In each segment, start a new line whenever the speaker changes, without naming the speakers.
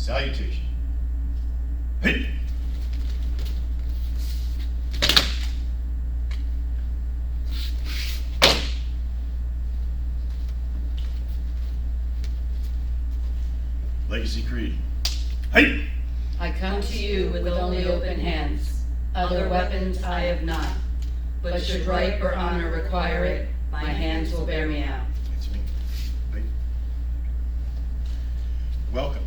Salutation. Hey! Legacy Creed. Hey!
I come to you with only open hands. Other weapons I have not. But should right or honor require it, my hands will bear me out.
It's me. Hey. Welcome.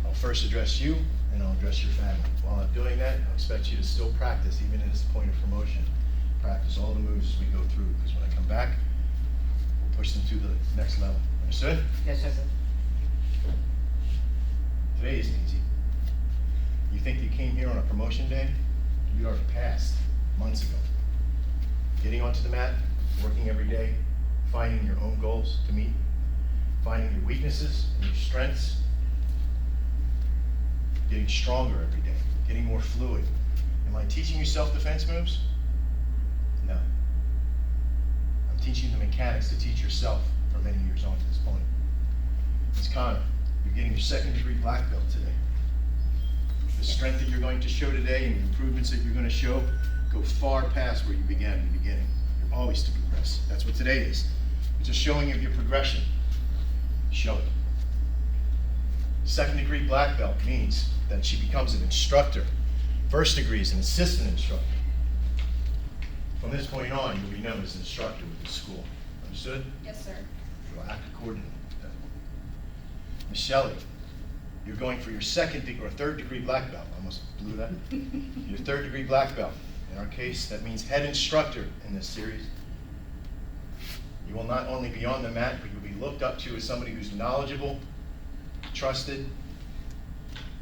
I'll first address you, and I'll address your family. While I'm doing that, I expect you to still practice, even at this point of promotion. Practice all the moves as we go through, because when I come back, we'll push them to the next level. Understood?
Yes, sir.
Today isn't easy. You think you came here on a promotion day? You already passed months ago. Getting onto the mat, working every day, finding your own goals to meet, finding your weaknesses and your strengths, getting stronger every day, getting more fluid. Am I teaching you self-defense moves? No. I'm teaching you the mechanics to teach yourself for many years on to this point. Ms. Connor, you're getting your second-degree black belt today. The strength that you're going to show today and the improvements that you're going to show go far past where you began in the beginning. You're always to progress. That's what today is. It's a showing of your progression. Show it. Second-degree black belt means that she becomes an instructor. First degree is an assistant instructor. From this point on, you'll be known as an instructor with the school. Understood?
Yes, sir.
You'll act accordingly. Miss Sheeley, you're going for your third-degree black belt. I almost blew that. Your third-degree black belt. In our case, that means head instructor in this series. You will not only be on the mat, but you'll be looked up to as somebody who's knowledgeable, trusted,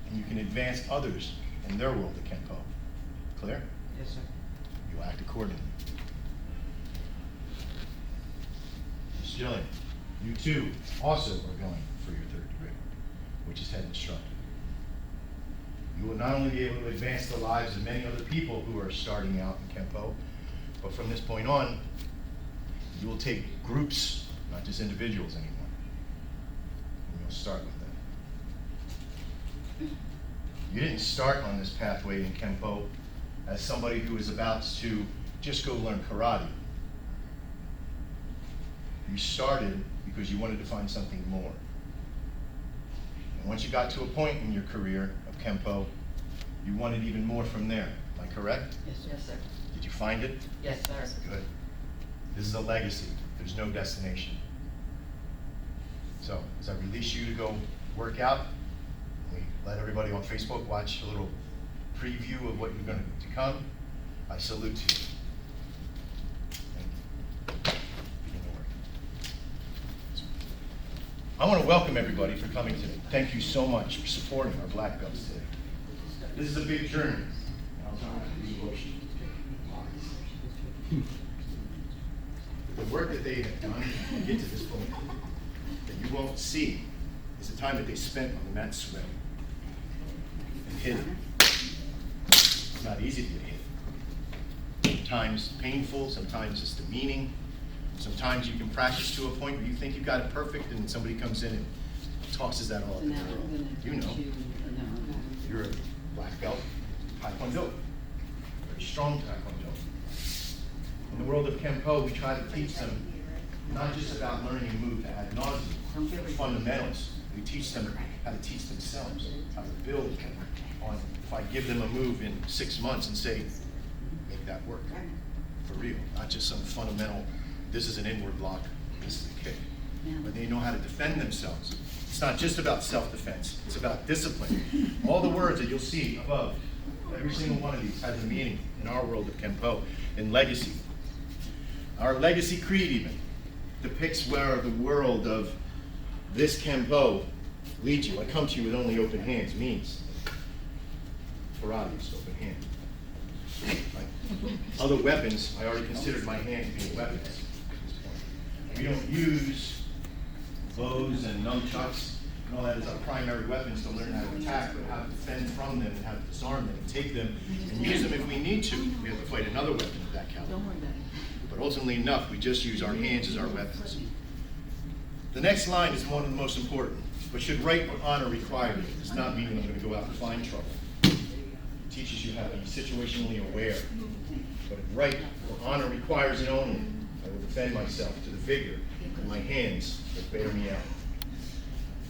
and you can advance others in their world of Kenpo. Clear?
Yes, sir.
You act accordingly. Ms. Jillian, you too also are going for your third degree, which is head instructor. You will not only be able to advance the lives of many other people who are starting out in Kenpo, but from this point on, you will take groups, not just individuals anymore. And you'll start with them. You didn't start on this pathway in Kenpo as somebody who is about to just go learn karate. You started because you wanted to find something more. And once you got to a point in your career of Kenpo, you wanted even more from there. Am I correct?
Yes, sir.
Did you find it?
Yes, sir.
Good. This is a legacy. There's no destination. So, as I release you to go work out, we let everybody on Facebook watch a little preview of what you're going to come. I salute you. Thank you. Begin to work. I want to welcome everybody for coming today. Thank you so much for supporting our black belts today. This is a big journey. The work that they have done to get to this point that you won't see is the time that they spent on the mat sweating and hitting. It's not easy to get hit. Sometimes painful, sometimes it's demeaning. Sometimes you can practice to a point where you think you've got it perfect and somebody comes in and tosses that all up in the world. You know, you're a black belt, Taekwondo, very strong Taekwondo. In the world of Kenpo, we try to teach them not just about learning a move ad nauseum, but fundamentals. We teach them how to teach themselves, how to build on. If I give them a move in 6 months and say, make that work for real, not just some fundamental, this is an inward block, this is a kick. But they know how to defend themselves. It's not just about self-defense, it's about discipline. All the words that you'll see above, every single one of these has a meaning in our world of Kenpo, in legacy. Our legacy creed even depicts where the world of this Kenpo leads you. I come to you with only open hands means karate is open hand. Like other weapons, I already considered my hand to be weapons at this point. We don't use bows and nunchucks and all that as our primary weapons to learn how to attack, but how to defend from them and how to disarm them and take them and use them if we need to. We have to fight another weapon of that caliber. But ultimately enough, we just use our hands as our weapons. The next line is one of the most important. but should right or honor require it. It does not mean that I'm going to go out and find trouble. It teaches you how to be situationally aware. But if right or honor requires it only, I will defend myself to the vigor in my hands that bear me out.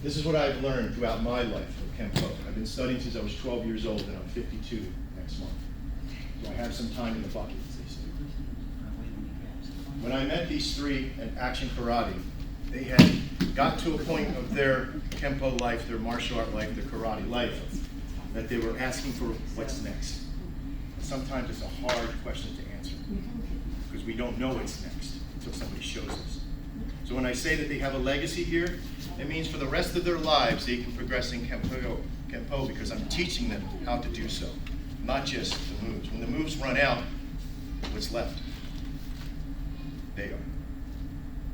This is what I've learned throughout my life with Kenpo. I've been studying since I was 12 years old, and I'm 52 next month. So I have some time in the bucket, as they say. When I met these three at Action Karate, they had got to a point of their Kenpo life, their martial art life, their karate life, that they were asking for what's next. Sometimes it's a hard question to answer, because we don't know what's next until somebody shows us. So when I say that they have a legacy here, it means for the rest of their lives they can progress in Kenpo because I'm teaching them how to do so, not just the moves. When the moves run out, what's left? They are.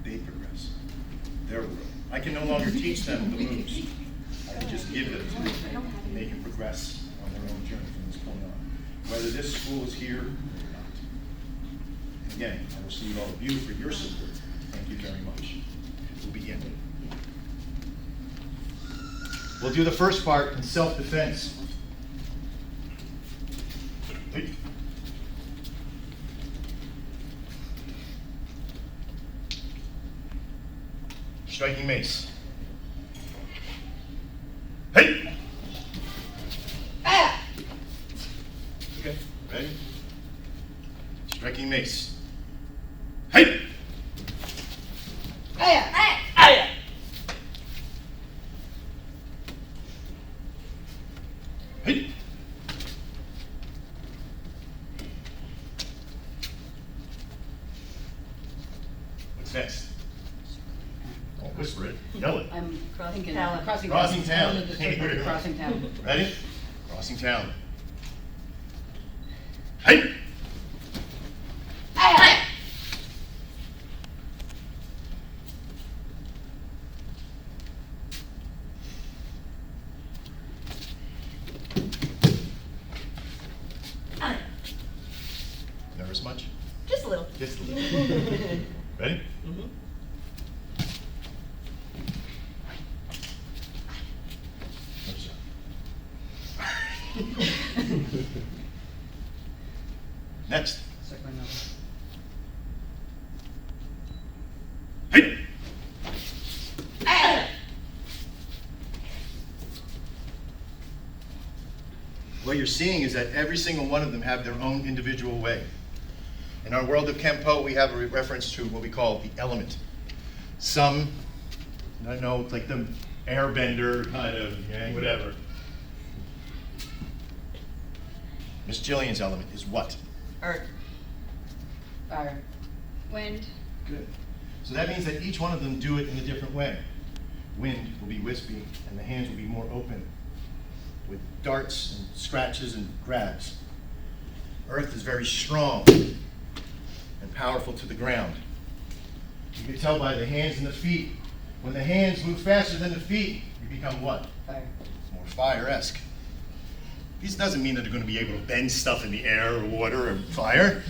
They progress. Their world. I can no longer teach them the moves. I can just give them to them, and they can progress on their own journey from this point on, whether this school is here or not. And again, I will salute all of you for your support. Thank you very much. We'll begin. We'll do the first part in self-defense. Striking mace. Hey!
Ah!
Okay, ready? Striking mace. Hey!
Aya! Aya!
Hey! What's next? Don't whisper it. Yell it.
I'm crossing
Crossing
town.
Crossing town.
I'm the district, crossing town.
Ready? Crossing town. Hey!
Aya!
Nervous much?
Just a little.
Just a little. Ready? Next. Hey!
Aya!
What you're seeing is that every single one of them have their own individual way. In our world of Kenpo, we have a reference to what we call the element. Some, I don't know, like the airbender kind of, whatever. Miss Jillian's element is what?
Earth. Fire.
Wind.
Good. So that means that each one of them do it in a different way. Wind will be wispy, and the hands will be more open, with darts and scratches and grabs. Earth is very strong and powerful to the ground. You can tell by the hands and the feet. When the hands move faster than the feet, you become what?
Fire.
More fire-esque. This doesn't mean that they're going to be able to bend stuff in the air or water or fire.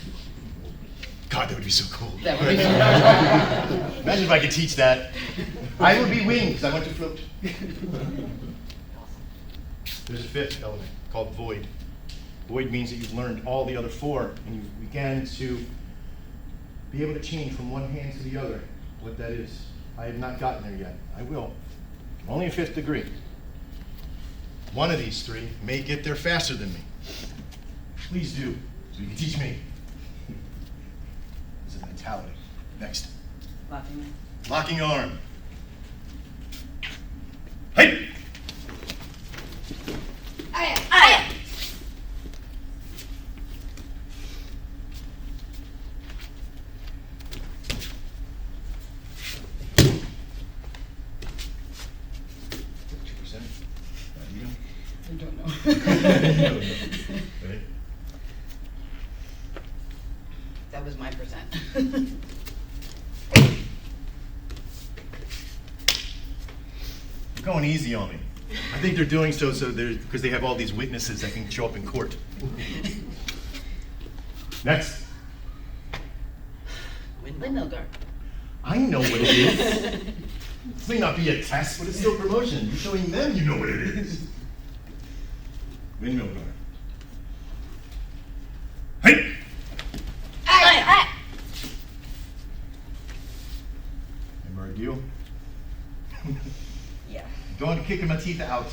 God, that would be so cool.
That would be so cool.
Imagine if I could teach that. I would be winged because I went to float. There's a fifth element called void. Void means that you've learned all the other four and you began to be able to change from one hand to the other. What that is, I have not gotten there yet. I will. I'm only a 5th degree. One of these three may get there faster than me. Please do, so you can teach me. This is mentality. Next.
Locking.
Locking arm. Hey!
Aya! Aya! I don't know.
Ready?
That was my percent.
You're going easy on me. I think they're doing so because they have all these witnesses that can show up in court. Next.
Windmill guard.
I know what it is. This may not be a test, but it's still promotion. You're showing them you know what it is. Windmill guard. Hey! Remember our deal?
Yeah.
Don't kick my teeth out.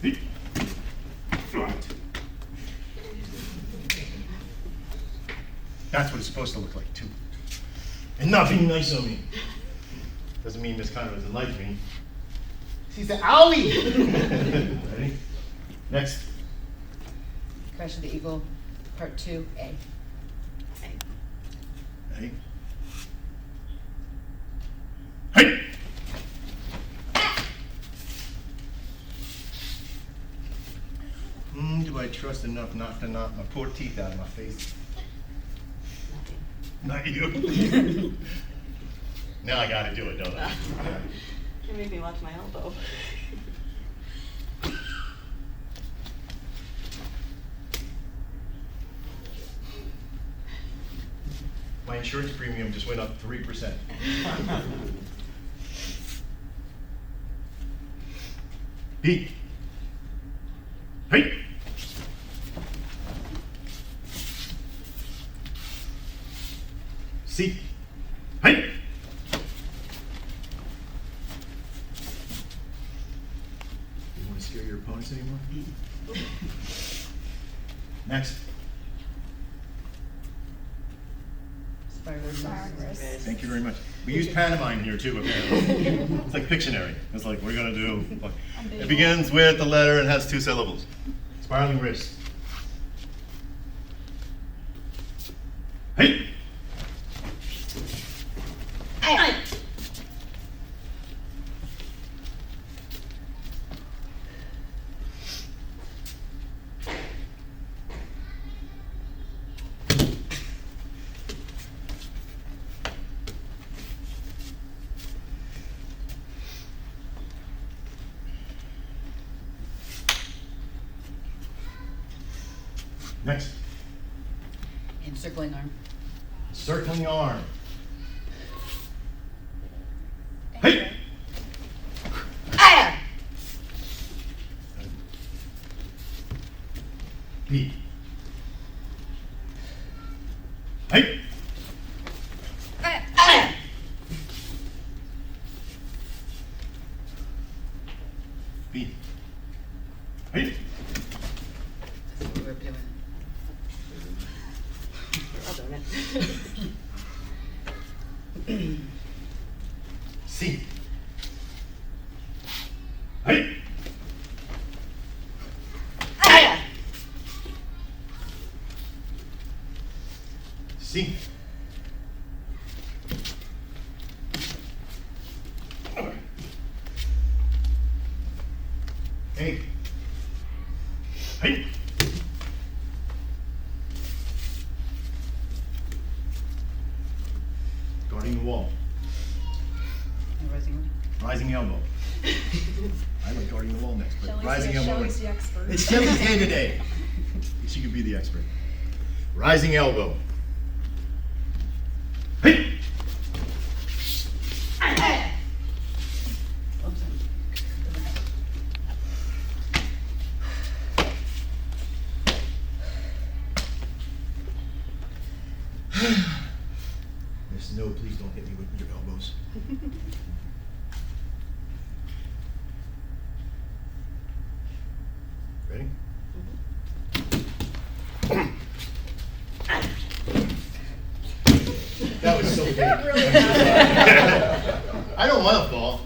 Hey. Right. That's what it's supposed to look like, too. And not being nice on me. Doesn't mean Miss Connor doesn't like me. She's an owie! Ready? Next.
Crash of the Eagle, Part 2, A.
Ready? Hey! Do I trust enough not to knock my poor teeth out of my face? Not you. Now I gotta do it, don't I?
You made me watch my elbow.
My insurance premium just went up 3%. B. Hey! C. Hey! You want to scare your opponents anymore? Next. Thank you very much. We use pantomime here too, apparently. It's like Pictionary. It's like, we're gonna do, it begins with the letter and has 2 syllables. Spiraling wrist. Hey! Next.
Encircling arm.
Circling arm. Hey! B. Hey! B. Hey!
That's what we're doing.
We're all doing it.
C. Hey! C. A. Hey! Guarding the wall. Rising elbow. I like guarding the wall next, but rising elbow.
Shelley's the expert.
It's Shelley's day today. She could be the expert. Rising elbow. Hey! Miss No, please don't hit me with your elbows. Ready? That was so big. I don't want to fall.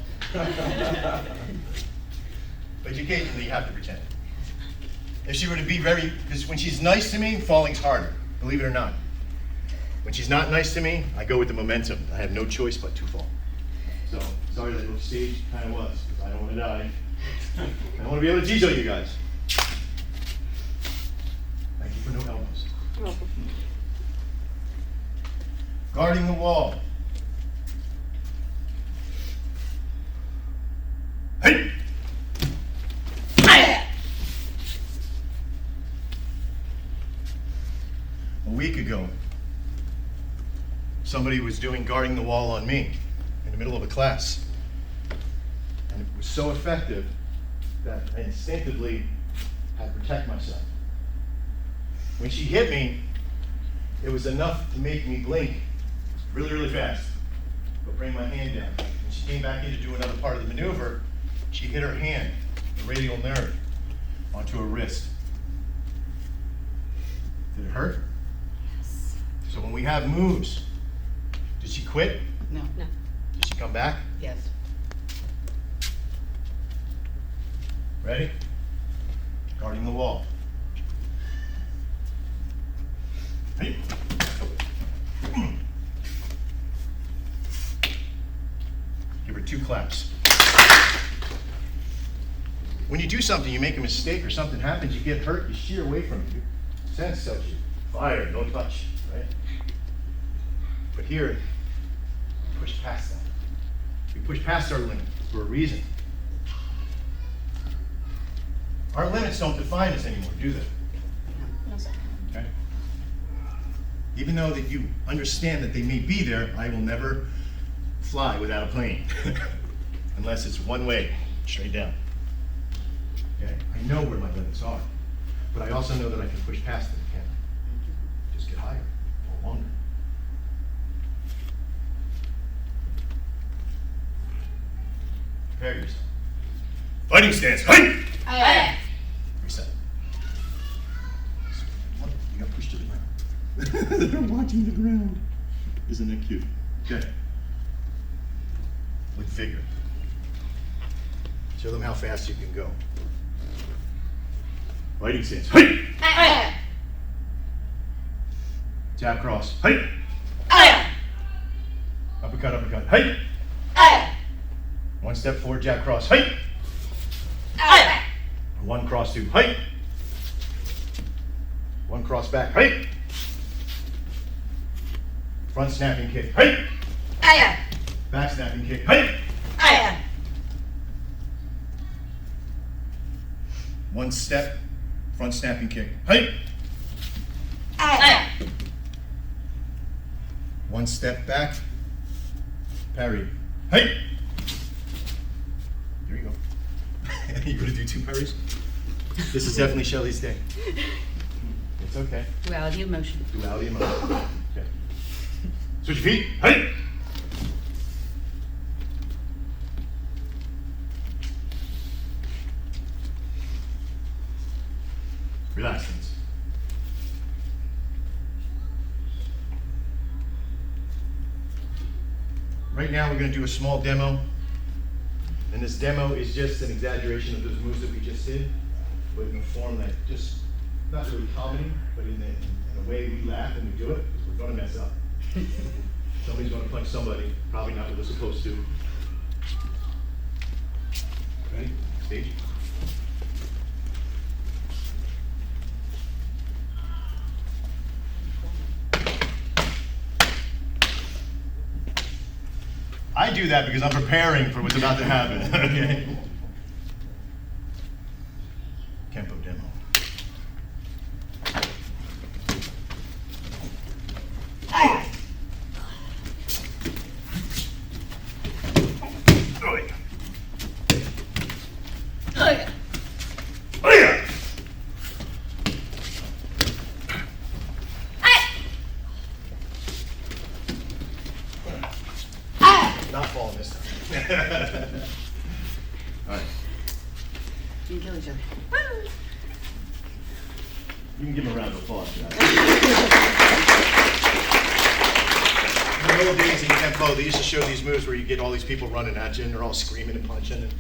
But occasionally you have to pretend. If she were to be because when she's nice to me, falling's harder, believe it or not. When she's not nice to me, I go with the momentum. I have no choice but to fall. So, sorry that little stage kind of was, because I don't want to die. I want to be able to teach all you guys. Thank you for no elbows.
You're welcome.
Guarding the wall. Hey! A week ago, somebody was doing guarding the wall on me. And middle of a class. And it was so effective that I instinctively had to protect myself. When she hit me, it was enough to make me blink really, really fast, but bring my hand down. When she came back in to do another part of the maneuver, she hit her hand, the radial nerve, onto her wrist. Did it hurt?
Yes.
So when we have moves, did she quit?
No.
No.
Did she come back?
Yes.
Ready? Guarding the wall. Hey. Give her 2 claps. When you do something, you make a mistake or something happens, you get hurt, you sheer away from it. Your sense tells you, fire, no touch, right? But here, push past that. We push past our limit for a reason. Our limits don't define us anymore, do they?
No, sir.
Okay? Even though that you understand that they may be there, I will never fly without a plane. Unless it's one way, straight down. Okay? I know where my limits are. But I also know that I can push past them, can't I? Just get higher or longer. Prepare yourself. Fighting stance. Hey!
Aye.
Reset. You got pushed to the ground. They're watching the ground. Isn't it cute? Okay. With vigor. Show them how fast you can go. Fighting stance. Hey!
Aye.
Jab cross. Hey!
Aye.
Uppercut, uppercut. Hey!
Aye.
1 step forward, jab cross. Hey!
Aye.
1 cross 2. Hey! 1 cross back. Hey! Front snapping kick. Hey!
Aye.
Back snapping kick. Hey!
Aye.
1 step, front snapping kick. Hey!
Aye.
1 step back, parry. Hey! Here you go. You gonna do 2 parries? This is definitely Sheeley's day. It's okay.
Duality of motion.
Duality of motion. Okay. Switch your feet. Hey! Relax, things. Right now, we're going to do a small demo. And this demo is just an exaggeration of those moves that we just did, but in a form that just, not really comedy, but in a way we laugh and we do it, because we're going to mess up. Somebody's going to punch somebody, probably not what they're supposed to. Ready? Stage. I do that because I'm preparing for what's about to happen. Okay. Kenpo demo. Oi.
Aye.
Oi. Not falling this time. All right.
You can kill each other.
You can give him a round of applause for that. In the old days in Kenpo, they used to show these moves where you get all these people running at you and they're all screaming and punching. And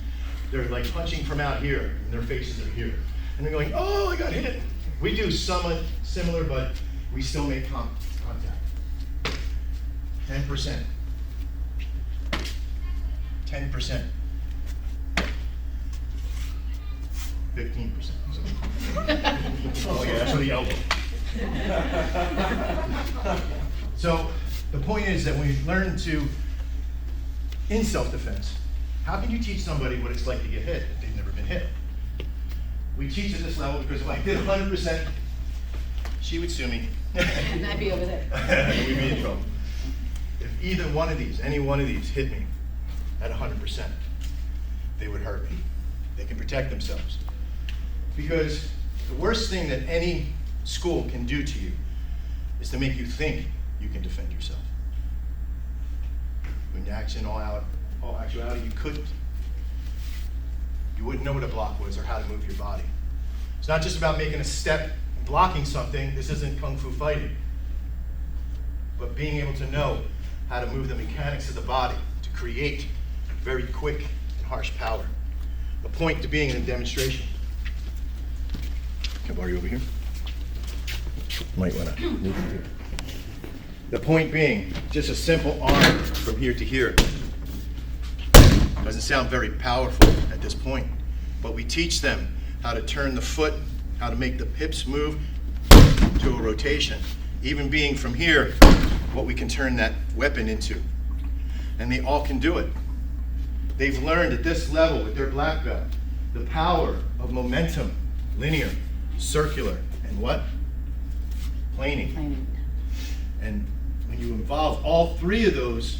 they're like punching from out here and their faces are here. And they're going, oh, I got hit. We do somewhat similar, but we still make contact. 10%. 10%. 15%. Oh yeah, that's for the elbow. So the point is that when you learn to, in self-defense, how can you teach somebody what it's like to get hit if they've never been hit? We teach at this level because if I did 100%, she would sue me.
And I'd be over there.
We'd be in trouble. If either one of these, any one of these hit me, at 100%, they would hurt me. They can protect themselves. Because the worst thing that any school can do to you is to make you think you can defend yourself. When in all actuality, you couldn't. You wouldn't know what a block was or how to move your body. It's not just about making a step and blocking something. This isn't kung fu fighting. But being able to know how to move the mechanics of the body to create very quick and harsh power. The point to being in a demonstration. Can I borrow you over here? Might want to move it here. The point being, just a simple arm from here to here. Doesn't sound very powerful at this point, but we teach them how to turn the foot, how to make the hips move to a rotation. Even being from here, what we can turn that weapon into. And they all can do it. They've learned at this level with their black belt the power of momentum, linear, circular, and what? Planing. And when you involve all three of those,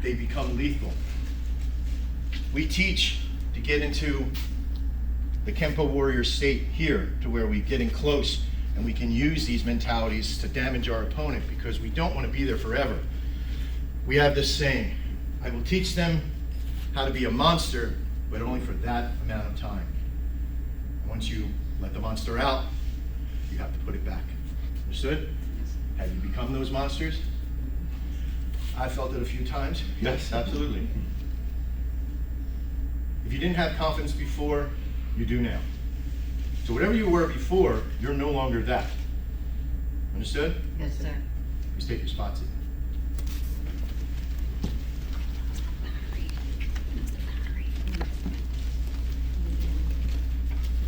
they become lethal. We teach to get into the Kenpo warrior state here, to where we get in close and we can use these mentalities to damage our opponent, because we don't want to be there forever. We have this saying, I will teach them how to be a monster, but only for that amount of time. Once you let the monster out, you have to put it back. Understood? Have you become those monsters? I felt it a few times. Yes, absolutely. If you didn't have confidence before, you do now. So whatever you were before, you're no longer that. Understood?
Yes, sir.
Please take your spots in.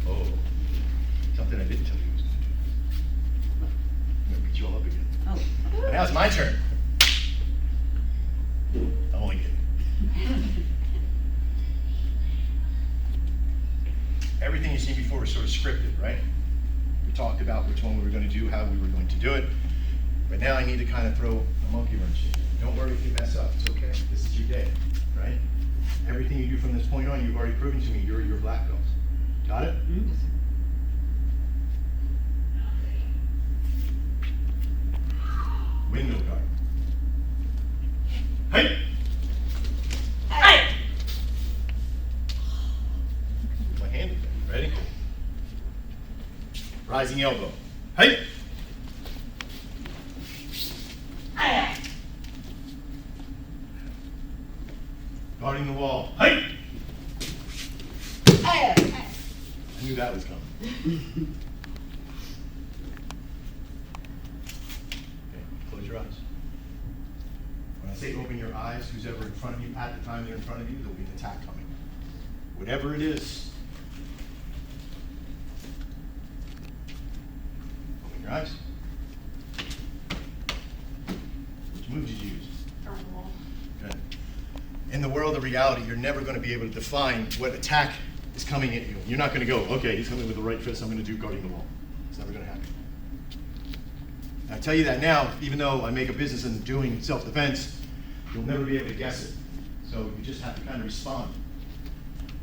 Oh, something I didn't tell you was going to do. I'm going to beat you all up again.
Oh.
And now it's my turn. I'm only kidding. Everything you've seen before was sort of scripted, right? We talked about which one we were going to do, how we were going to do it. But now I need to kind of throw a monkey wrench in. Don't worry if you mess up. It's okay. This is your day, right? Everything you do from this point on, you've already proven to me you're your black belt. Got it?
Mm-hmm.
Window guard. Hey!
Hey!
My hand again. Ready? Rising elbow. Hey!
Hey!
Guarding the wall. Hey!
Hey!
I knew that was coming. Okay, close your eyes. When I say open your eyes, who's ever in front of you, at the time they're in front of you, there'll be an attack coming. Whatever it is. Open your eyes. Which move did you use? Good. In the world of reality, you're never going to be able to define what attack is coming at you. You're not going to go, okay, he's coming with the right fist, I'm going to do guarding the wall. It's never going to happen. And I tell you that now, even though I make a business in doing self-defense, you'll never be able to guess it. So you just have to kind of respond.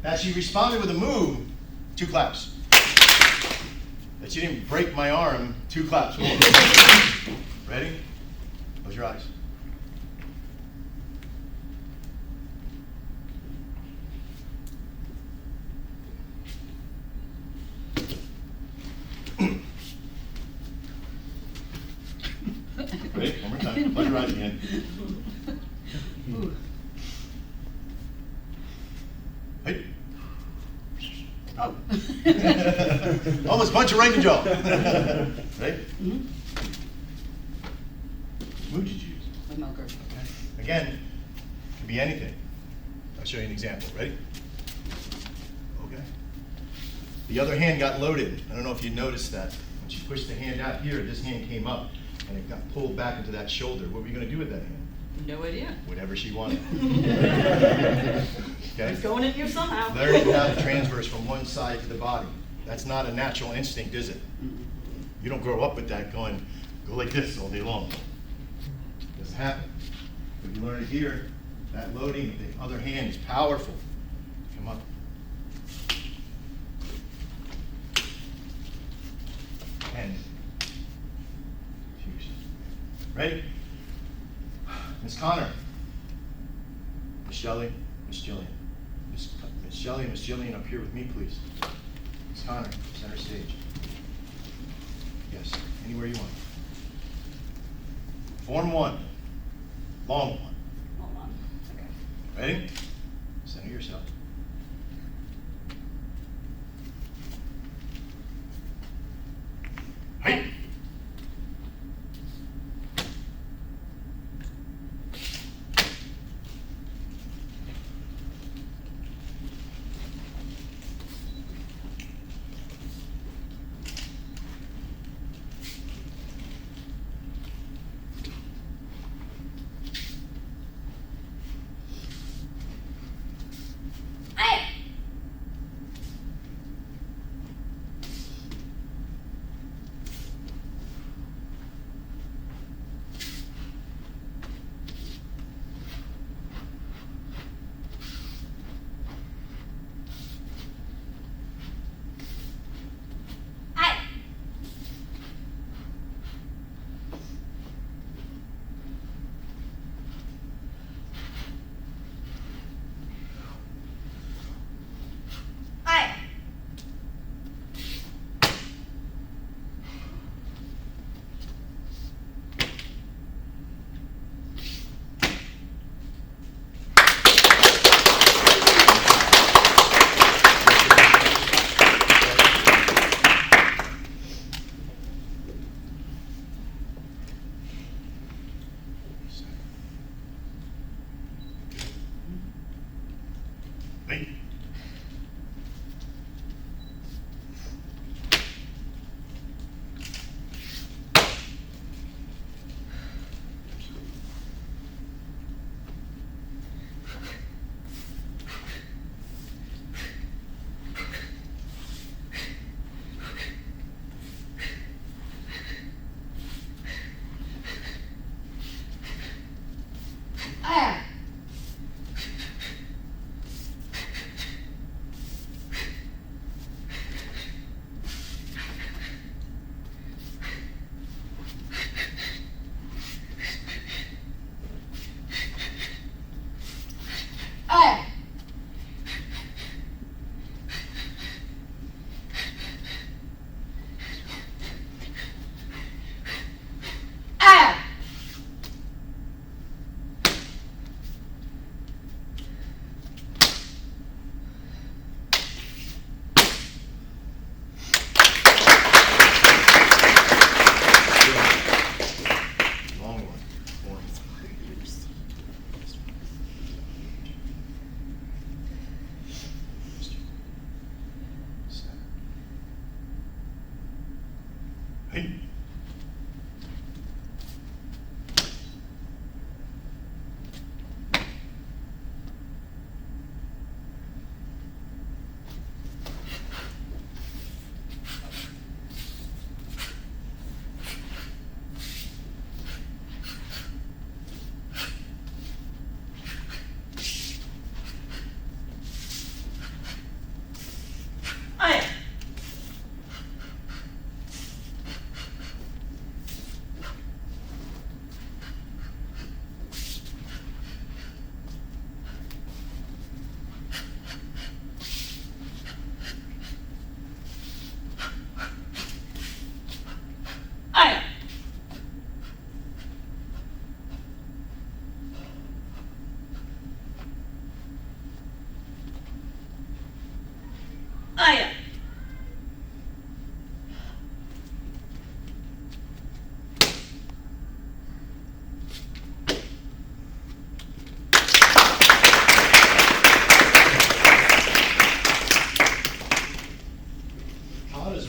That she responded with a move, 2 claps. That she didn't break my arm, 2 claps more. Ready? Close your eyes. Ready? One more time. Close your eyes again. Hey. Oh. Almost punch you right in the jaw. Right?
Mm-hmm.
Which move did you use?
The milker.
Again, it can be anything. I'll show you an example. Ready? Okay. The other hand got loaded. I don't know if you noticed that. When she pushed the hand out here, this hand came up and it got pulled back into that shoulder. What were you going to do with that hand?
No idea.
Whatever she wanted. Okay?
It's going at you somehow.
Learning how to transverse from one side to the body. That's not a natural instinct, is it? You don't grow up with that going, go like this all day long. It doesn't happen. But you learn it here, That loading of the other hand is powerful. Come up. And ready? Miss Connor. Miss Shelley, Miss Jillian. Miss Shelley and Miss Jillian up here with me, please. Miss Connor, center stage. Yes, anywhere you want. Form one. Long one.
Hold on. Okay.
Ready? Center yourself. Height. Wait.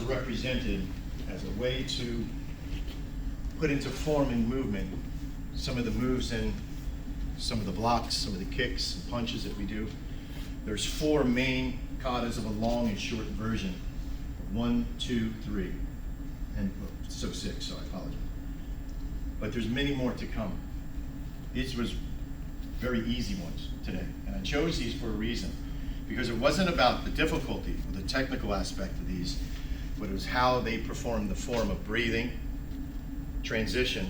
Represented as a way to put into form and movement some of the moves and some of the blocks, some of the kicks and punches that we do. There's 4 main katas of a long and short version. 1, 2, 3, and so 6, so I apologize. But there's many more to come. This was very easy ones today. And I chose these for a reason, because it wasn't about the difficulty or the technical aspect of these, but it was how they performed the form of breathing, transition,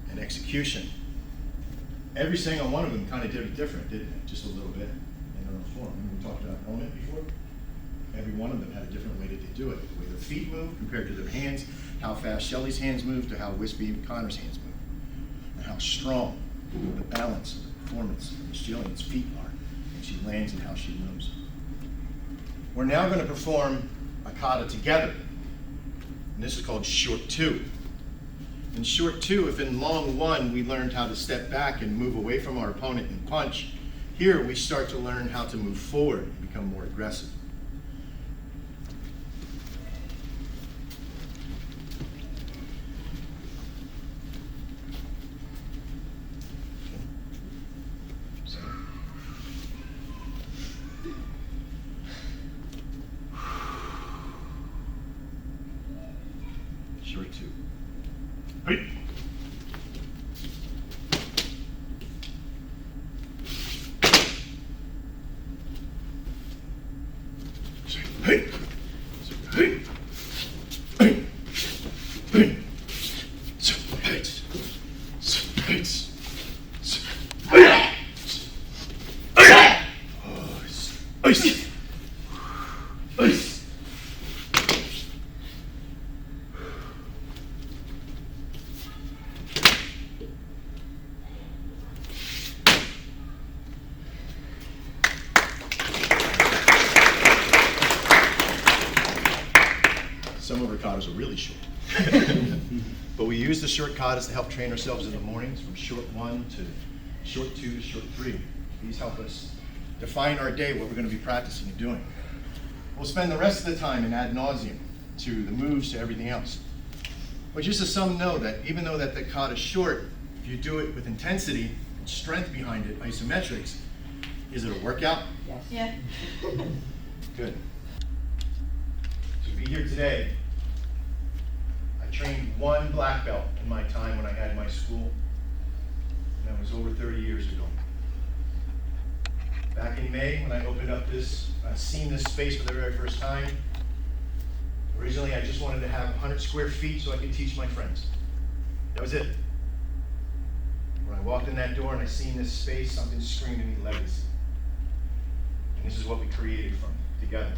and execution. Every single one of them kind of did it different, didn't it? Just a little bit in their own form. Remember we talked about element before? Every one of them had a different way that they do it. The way their feet move compared to their hands, how fast Sheeley's hands move to how Wispy and Connor's hands move, and how strong the balance, the performance of Miss Jillian's feet are when she lands and how she moves. We're now going to perform a kata together, and this is called short 2. In short 2, if in long 1 we learned how to step back and move away from our opponent and punch, here we start to learn how to move forward and become more aggressive. Short 2. Hey. Hey. Hey. Hey. Hey. Some of our katas are really short. But we use the short katas to help train ourselves in the mornings, from short 1 to short 2 to short 3. These help us define our day, what we're going to be practicing and doing. We'll spend the rest of the time in ad nauseum to the moves, to everything else. But just as some know that even though that the kata is short, if you do it with intensity and strength behind it, isometrics, is it a workout?
Yeah.
Good. To be here today, I trained 1 black belt in my time when I had my school, and that was over 30 years ago. Back in May, when I opened up this, seen this space for the very first time, originally I just wanted to have 100 square feet so I could teach my friends. That was it. When I walked in that door and I seen this space, something screamed at me legacy. And this is what we created from together.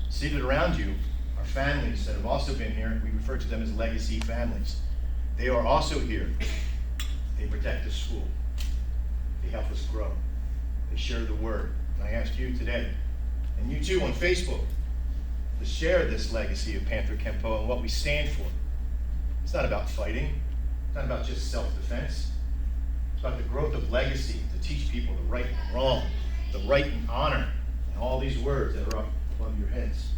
Seated around you are families that have also been here. We refer to them as legacy families. They are also here. They protect the school. They help us grow. They share the word. And I ask you today, and you too on Facebook, to share this legacy of Panther Kenpo and what we stand for. It's not about fighting. It's not about just self-defense. It's about the growth of legacy to teach people the right and wrong, the right and honor, and all these words that are up above your heads.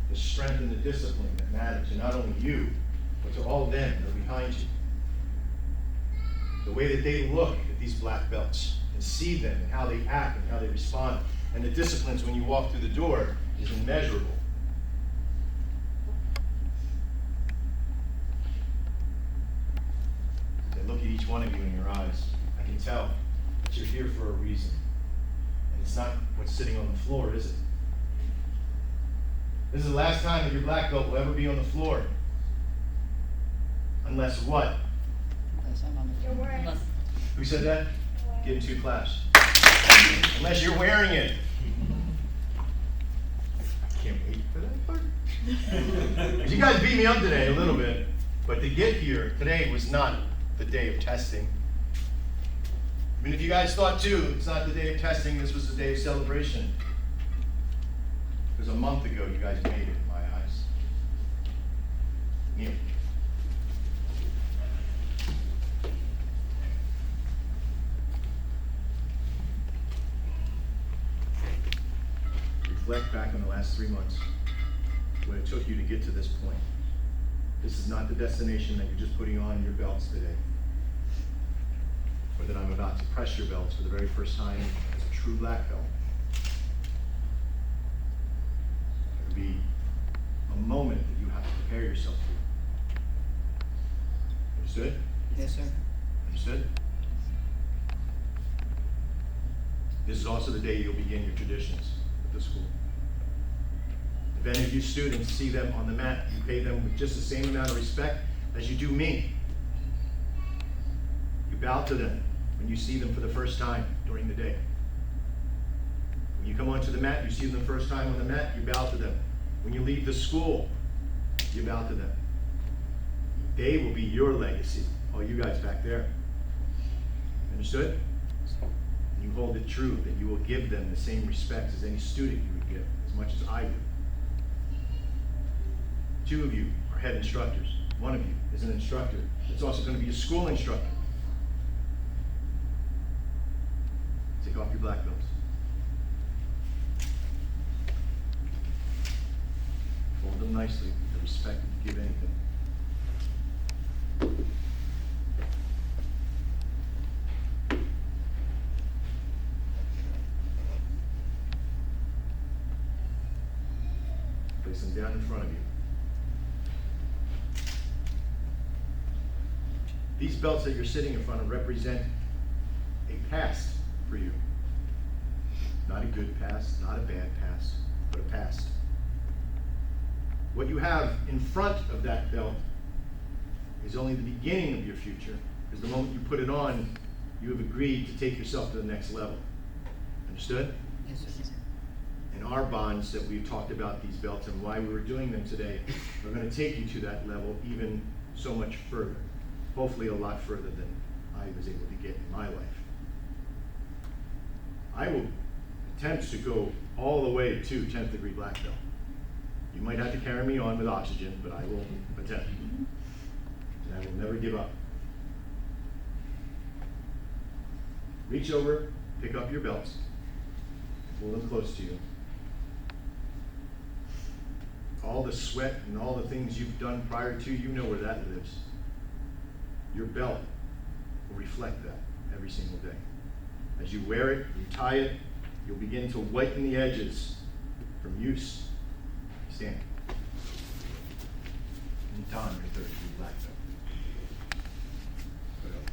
The strength and the discipline that matter to not only you, but to all them that are behind you. The way that they look at these black belts and see them and how they act and how they respond, and the disciplines when you walk through the door is immeasurable. As I look at each one of you in your eyes, I can tell that you're here for a reason. And it's not what's sitting on the floor, is it? This is the last time that your black belt will ever be on the floor. Unless what?
Unless-
Who said that? Give him 2 claps. Unless you're wearing it. I can't wait for that part. 'Cause you guys beat me up today a little bit, but to get here today was not the day of testing. I mean, if you guys thought too, it's not the day of testing, this was the day of celebration. Because a month ago, you guys made it in my eyes. Kneel. Reflect back on the last 3 months, what it took you to get to this point. This is not the destination that you're just putting on your belts today, or that I'm about to press your belts for the very first time as a true black belt. It'll be a moment that you have to prepare yourself for. Understood?
Yes, sir.
Understood? This is also the day you'll begin your traditions at the school. If any of you students see them on the mat, you pay them with just the same amount of respect as you do me. You bow to them when you see them for the first time during the day. When you come onto the mat, you see them the first time on the mat, you bow to them. When you leave the school, you bow to them. They will be your legacy, all you guys back there. Understood? You hold it true that you will give them the same respect as any student you would give, as much as I do. 2 of you are head instructors. 1 of you is an instructor. It's also going to be a school instructor. Take off your black belts. Fold them nicely with the respect that you give anything. Place them down in front of you. These belts that you're sitting in front of represent a past for you. Not a good past, not a bad past, but a past. What you have in front of that belt is only the beginning of your future, because the moment you put it on, you have agreed to take yourself to the next level. Understood?
Yes, sir.
And our bonds that we've talked about, these belts and why we were doing them today, are going to take you to that level even so much further. Hopefully a lot further than I was able to get in my life. I will attempt to go all the way to 10th degree black belt. You might have to carry me on with oxygen, but I will attempt. And I will never give up. Reach over, pick up your belts, pull them close to you. All the sweat and all the things you've done prior to, you know where that lives. Your belt will reflect that every single day. As you wear it, you tie it, you'll begin to whiten the edges from use. Stand. And don your 3rd degree black belt. Put up.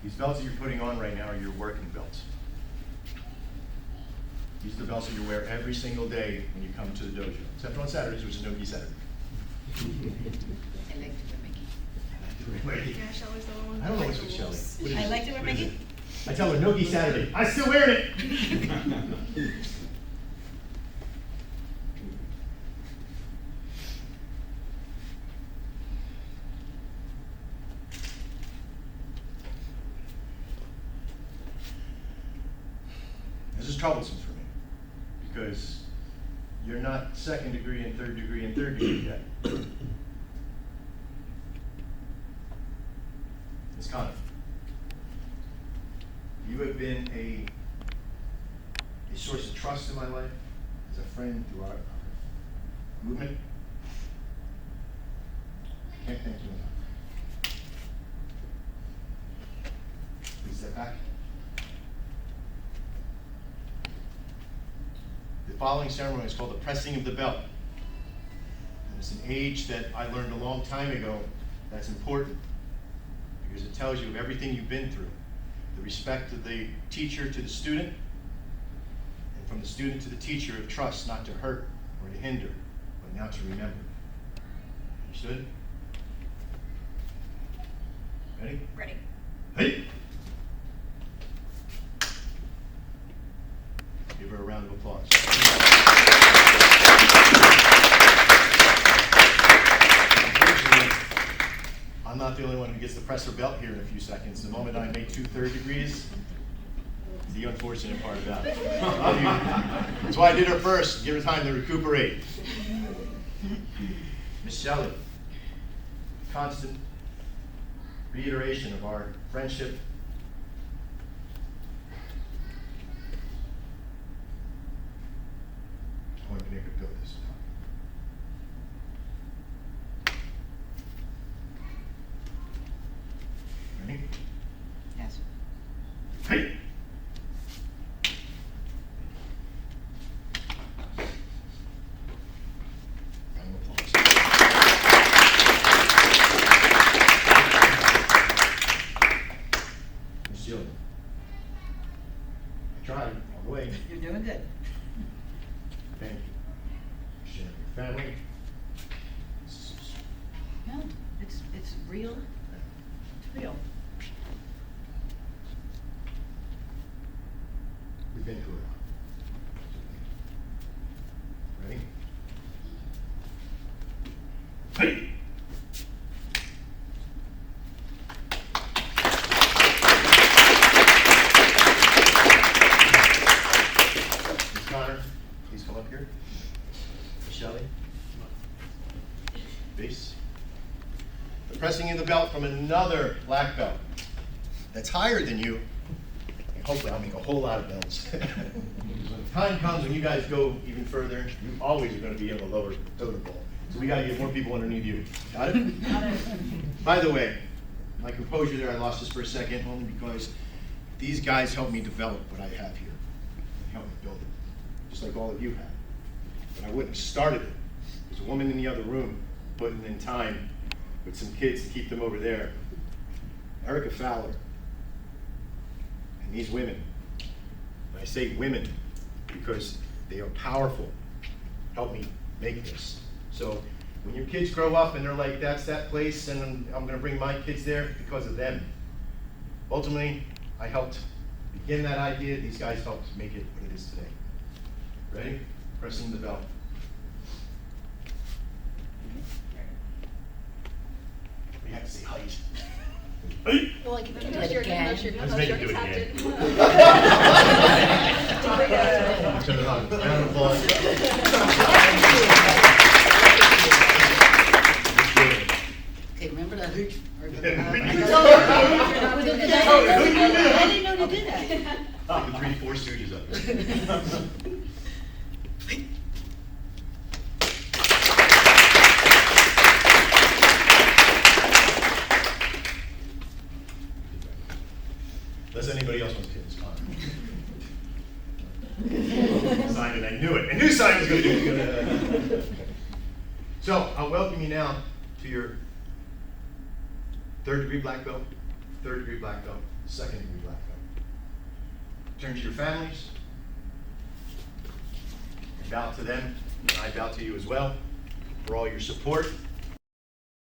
These belts that you're putting on right now are your working belts. These are the belts that you wear every single day when you come to the dojo, except for on Saturdays, which is no-gi Saturday.
I like to wear Mickey.
Yeah, Shelley's the one.
I don't know what's with Shelley. What is
I
it?
like to wear
What is
Mickey.
it? I tell her no-gi Saturday. I still wearing it. This is troublesome for me because you're not 2nd degree and 3rd degree and 3rd degree yet. Ms. Connor, you have been a source of trust in my life, as a friend through our movement. I can't thank you enough. Please step back. The following ceremony is called the pressing of the belt. And it's an age that I learned a long time ago that's important because it tells you of everything you've been through. The respect of the teacher to the student, and from the student to the teacher of trust not to hurt or to hinder, but now to remember. Understood? Ready?
Ready.
Hey! Give her a round of applause. Unfortunately, I'm not the only one who gets to press her belt here in a few seconds. The moment I make 2 3rd degrees, the unfortunate part about it. That's why I did her first, give her time to recuperate. Miss Sheeley, constant reiteration of our friendship. I wanted to make her feel this time. Ready?
Yes.
Hey! Round of applause. family.
No, it's real. It's real.
We've been through it. Ready? Hey! Miss Connor, please come up here. Sheeley. Base. The pressing in the belt from another black belt that's higher than you. And hopefully I'll make a whole lot of belts. Because when the time comes when you guys go even further, you always are going to be in the lower totem pole. So we got to get more people underneath you. Got it?
Got it.
By the way, my composure there, I lost this for a second, only because these guys helped me develop what I have here. They helped me build it, just like all of you have. But I wouldn't have started it. There's a woman in the other room putting in time with some kids to keep them over there. Erica Fowler. And these women, and I say women because they are powerful, help me make this. So when your kids grow up and they're like, that's that place and I'm gonna bring my kids there because of them. Ultimately, I helped begin that idea. These guys helped make it what it is today. Ready? Pressing the bell. We have to say height. Height!
Well, like,
Do it again.
Let's make it do it again. Turn it on. Round of applause.
Okay, remember that hoot?
I didn't know they did that.
Oh, the 3, 4 Stooges up there. Unless anybody else wants to hit this Connor. Sign it, I knew it. I knew Simon was going to do it. So, I'll welcome you now to your 3rd degree black belt, 3rd degree black belt, 2nd degree black belt. Turn to your families, and bow to them, and I bow to you as well for all your support,